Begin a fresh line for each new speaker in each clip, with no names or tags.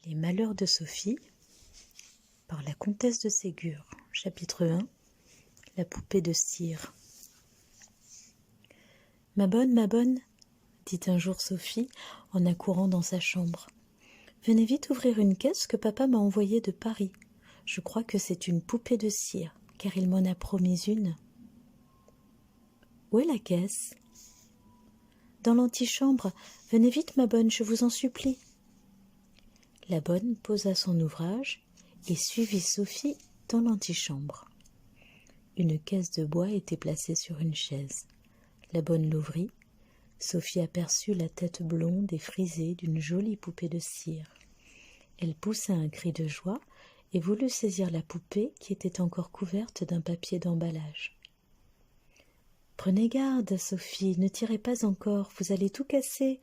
Les malheurs de Sophie par la comtesse de Ségur. Chapitre 1. La poupée de cire. Ma bonne, dit un jour Sophie en accourant dans sa chambre. Venez vite ouvrir une caisse que papa m'a envoyée de Paris. Je crois que c'est une poupée de cire, car il m'en a promis une. Où est la caisse? Dans l'antichambre. Venez vite, ma bonne, je vous en supplie. La bonne posa son ouvrage et suivit Sophie dans l'antichambre. Une caisse de bois était placée sur une chaise. La bonne l'ouvrit. Sophie aperçut la tête blonde et frisée d'une jolie poupée de cire. Elle poussa un cri de joie et voulut saisir la poupée qui était encore couverte d'un papier d'emballage. « Prenez garde, Sophie, ne tirez pas encore, vous allez tout casser.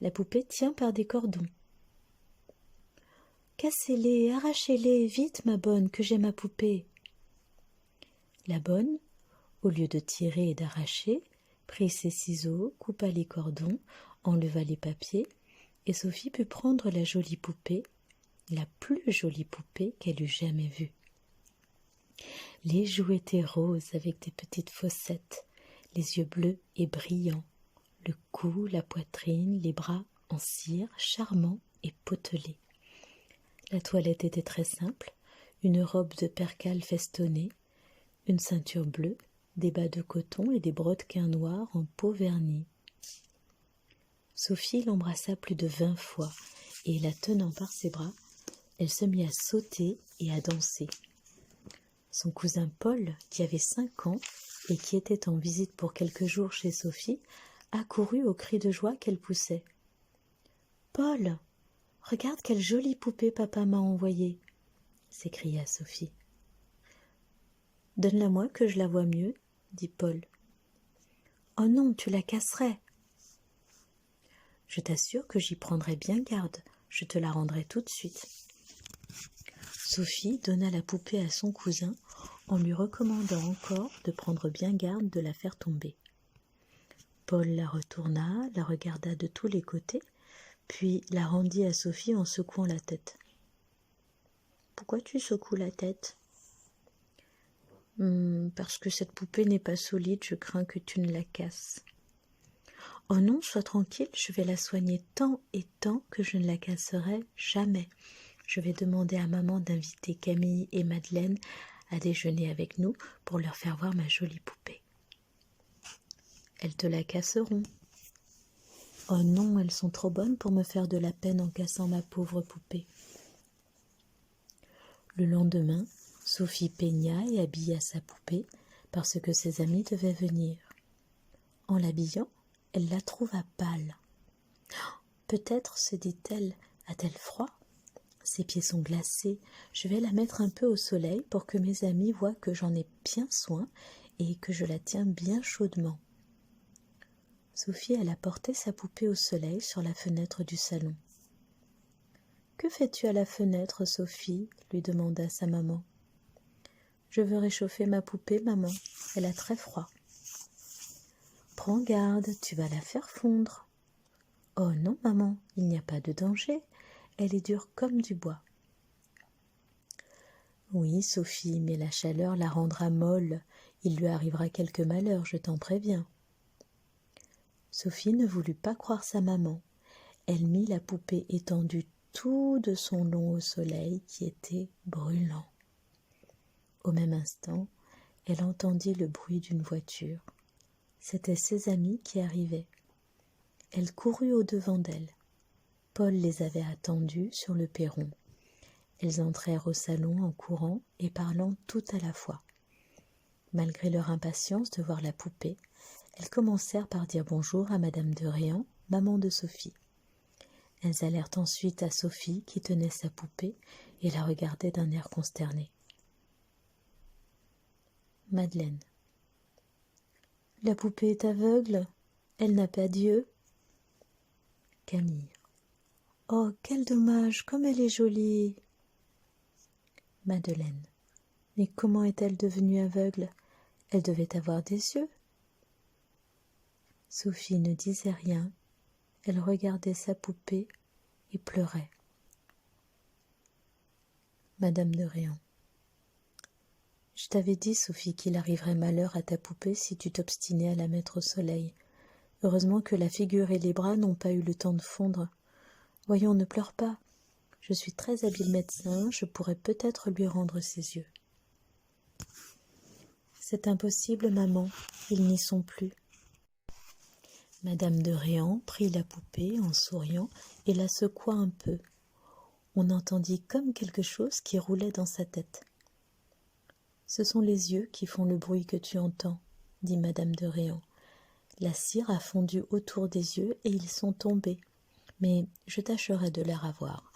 La poupée tient par des cordons. »« Cassez-les, arrachez-les, vite, ma bonne, que j'ai ma poupée. » La bonne, au lieu de tirer et d'arracher, prit ses ciseaux, coupa les cordons, enleva les papiers, et Sophie put prendre la jolie poupée, la plus jolie poupée qu'elle eût jamais vue. Les joues étaient roses avec des petites fossettes, les yeux bleus et brillants, le cou, la poitrine, les bras en cire, charmants et potelés. La toilette était très simple, une robe de percale festonnée, une ceinture bleue, des bas de coton et des brodequins noirs en peau vernie. Sophie l'embrassa plus de 20 fois, et la tenant par ses bras, elle se mit à sauter et à danser. Son cousin Paul, qui avait 5 ans et qui était en visite pour quelques jours chez Sophie, accourut au cri de joie qu'elle poussait. « Paul, regarde quelle jolie poupée papa m'a envoyée !» s'écria Sophie. « Donne-la-moi que je la vois mieux, » dit Paul. « Oh non, tu la casserais !»« Je t'assure que j'y prendrai bien garde, je te la rendrai tout de suite. » Sophie donna la poupée à son cousin en lui recommandant encore de prendre bien garde de la faire tomber. Paul la retourna, la regarda de tous les côtés, puis la rendit à Sophie en secouant la tête. « Pourquoi tu secoues la tête ?»« Parce que cette poupée n'est pas solide, je crains que tu ne la casses. »« Oh non, sois tranquille, je vais la soigner tant et tant que je ne la casserai jamais. Je vais demander à maman d'inviter Camille et Madeleine à déjeuner avec nous pour leur faire voir ma jolie poupée. »« Elles te la casseront. »« Oh non, elles sont trop bonnes pour me faire de la peine en cassant ma pauvre poupée. » Le lendemain, Sophie peigna et habilla sa poupée parce que ses amis devaient venir. En l'habillant, elle la trouva pâle. « Peut-être, se dit-elle, a-t-elle froid ? Ses pieds sont glacés, je vais la mettre un peu au soleil pour que mes amis voient que j'en ai bien soin et que je la tiens bien chaudement. » Sophie alla porter sa poupée au soleil sur la fenêtre du salon. « Que fais-tu à la fenêtre, Sophie ?» lui demanda sa maman. « Je veux réchauffer ma poupée, maman, elle a très froid. »« Prends garde, tu vas la faire fondre. »« Oh non, maman, il n'y a pas de danger, elle est dure comme du bois. »« Oui, Sophie, mais la chaleur la rendra molle, il lui arrivera quelque malheur, je t'en préviens. » Sophie ne voulut pas croire sa maman. Elle mit la poupée étendue tout de son long au soleil qui était brûlant. Au même instant, elle entendit le bruit d'une voiture. C'étaient ses amis qui arrivaient. Elle courut au-devant d'elle. Paul les avait attendus sur le perron. Elles entrèrent au salon en courant et parlant tout à la fois. Malgré leur impatience de voir la poupée, elles commencèrent par dire bonjour à Madame de Réan, maman de Sophie. Elles allèrent ensuite à Sophie qui tenait sa poupée et la regardait d'un air consterné. Madeleine. « La poupée est aveugle, elle n'a pas d'yeux. » Camille. « Oh, quel dommage, comme elle est jolie. » Madeleine. « Mais comment est-elle devenue aveugle? Elle devait avoir des yeux. » Sophie ne disait rien, elle regardait sa poupée et pleurait. Madame de Réan. Je t'avais dit, Sophie, qu'il arriverait malheur à ta poupée si tu t'obstinais à la mettre au soleil. Heureusement que la figure et les bras n'ont pas eu le temps de fondre. Voyons, ne pleure pas. Je suis très habile médecin, je pourrais peut-être lui rendre ses yeux. C'est impossible, maman, ils n'y sont plus. Madame de Réan prit la poupée en souriant et la secoua un peu. On entendit comme quelque chose qui roulait dans sa tête. Ce sont les yeux qui font le bruit que tu entends, dit Madame de Réan. La cire a fondu autour des yeux et ils sont tombés. Mais je tâcherai de les ravoir.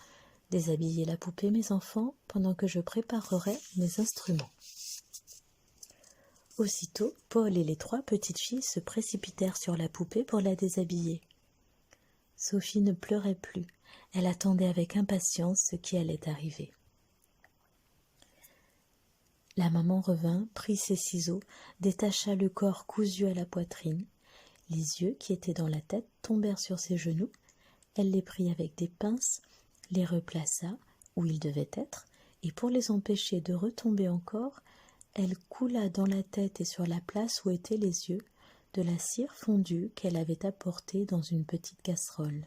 Déshabillez la poupée, mes enfants, pendant que je préparerai mes instruments. Aussitôt, Paul et les 3 petites filles se précipitèrent sur la poupée pour la déshabiller. Sophie ne pleurait plus. Elle attendait avec impatience ce qui allait arriver. La maman revint, prit ses ciseaux, détacha le corps cousu à la poitrine. Les yeux qui étaient dans la tête tombèrent sur ses genoux. Elle les prit avec des pinces, les replaça où ils devaient être, et pour les empêcher de retomber encore, elle coula dans la tête et sur la place où étaient les yeux de la cire fondue qu'elle avait apportée dans une petite casserole.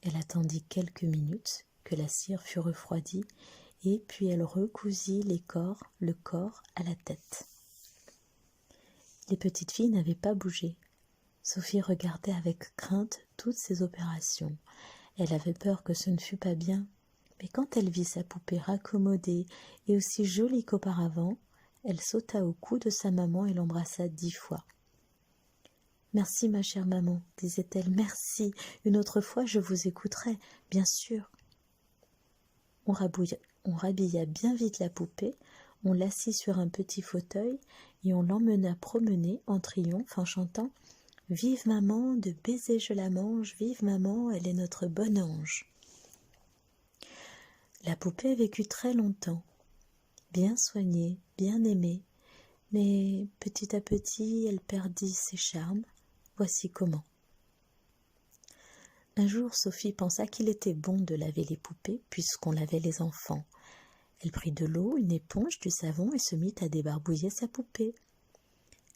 Elle attendit quelques minutes que la cire fût refroidie, et puis elle recousit le corps à la tête. Les petites filles n'avaient pas bougé. Sophie regardait avec crainte toutes ces opérations. Elle avait peur que ce ne fût pas bien, mais quand elle vit sa poupée raccommodée et aussi jolie qu'auparavant, elle sauta au cou de sa maman et l'embrassa 10 fois. « Merci, ma chère maman, disait-elle, merci, une autre fois je vous écouterai, bien sûr. » On rhabilla bien vite la poupée, on l'assit sur un petit fauteuil et on l'emmena promener en triomphe en chantant « Vive maman, de baisers je la mange, vive maman, elle est notre bonne ange. » La poupée vécut très longtemps, bien soignée, bien aimée, mais petit à petit elle perdit ses charmes. Voici comment. Un jour, Sophie pensa qu'il était bon de laver les poupées puisqu'on lavait les enfants. Elle prit de l'eau, une éponge, du savon et se mit à débarbouiller sa poupée.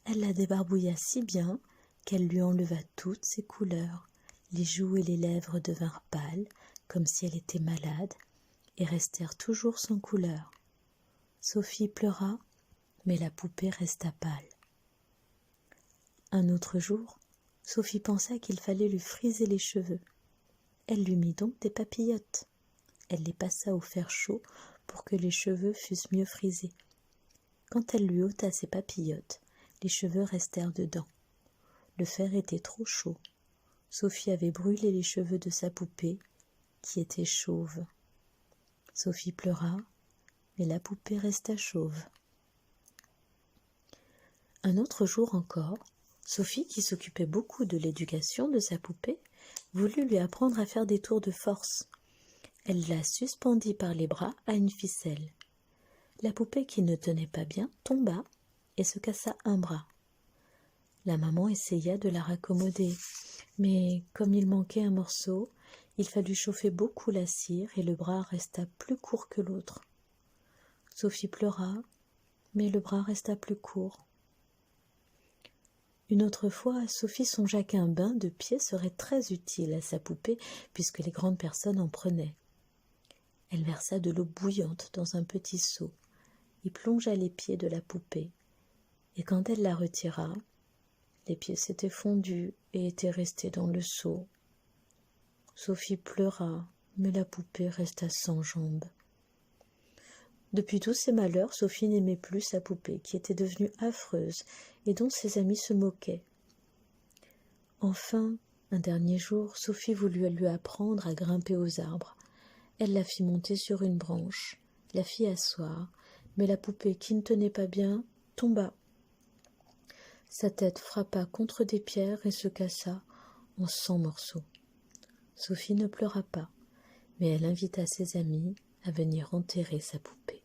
Elle la débarbouilla si bien qu'elle lui enleva toutes ses couleurs. Les joues et les lèvres devinrent pâles, comme si elle était malade, et restèrent toujours sans couleur. Sophie pleura, mais la poupée resta pâle. Un autre jour, Sophie pensa qu'il fallait lui friser les cheveux. Elle lui mit donc des papillotes. Elle les passa au fer chaud pour que les cheveux fussent mieux frisés. Quand elle lui ôta ses papillotes, les cheveux restèrent dedans. Le fer était trop chaud. Sophie avait brûlé les cheveux de sa poupée, qui était chauve. Sophie pleura, mais la poupée resta chauve. Un autre jour encore, Sophie, qui s'occupait beaucoup de l'éducation de sa poupée, voulut lui apprendre à faire des tours de force. Elle la suspendit par les bras à une ficelle. La poupée, qui ne tenait pas bien, tomba et se cassa un bras. La maman essaya de la raccommoder, mais comme il manquait un morceau, il fallut chauffer beaucoup la cire et le bras resta plus court que l'autre. Sophie pleura, mais le bras resta plus court. Une autre fois, Sophie songea qu'un bain de pieds serait très utile à sa poupée puisque les grandes personnes en prenaient. Elle versa de l'eau bouillante dans un petit seau et plongea les pieds de la poupée. Et quand elle la retira, les pieds s'étaient fondus et étaient restés dans le seau. Sophie pleura, mais la poupée resta sans jambes. Depuis tous ces malheurs, Sophie n'aimait plus sa poupée, qui était devenue affreuse et dont ses amis se moquaient. Enfin, un dernier jour, Sophie voulut lui apprendre à grimper aux arbres. Elle la fit monter sur une branche, la fit asseoir, mais la poupée, qui ne tenait pas bien, tomba. Sa tête frappa contre des pierres et se cassa en 100 morceaux. Sophie ne pleura pas, mais elle invita ses amis à venir enterrer sa poupée.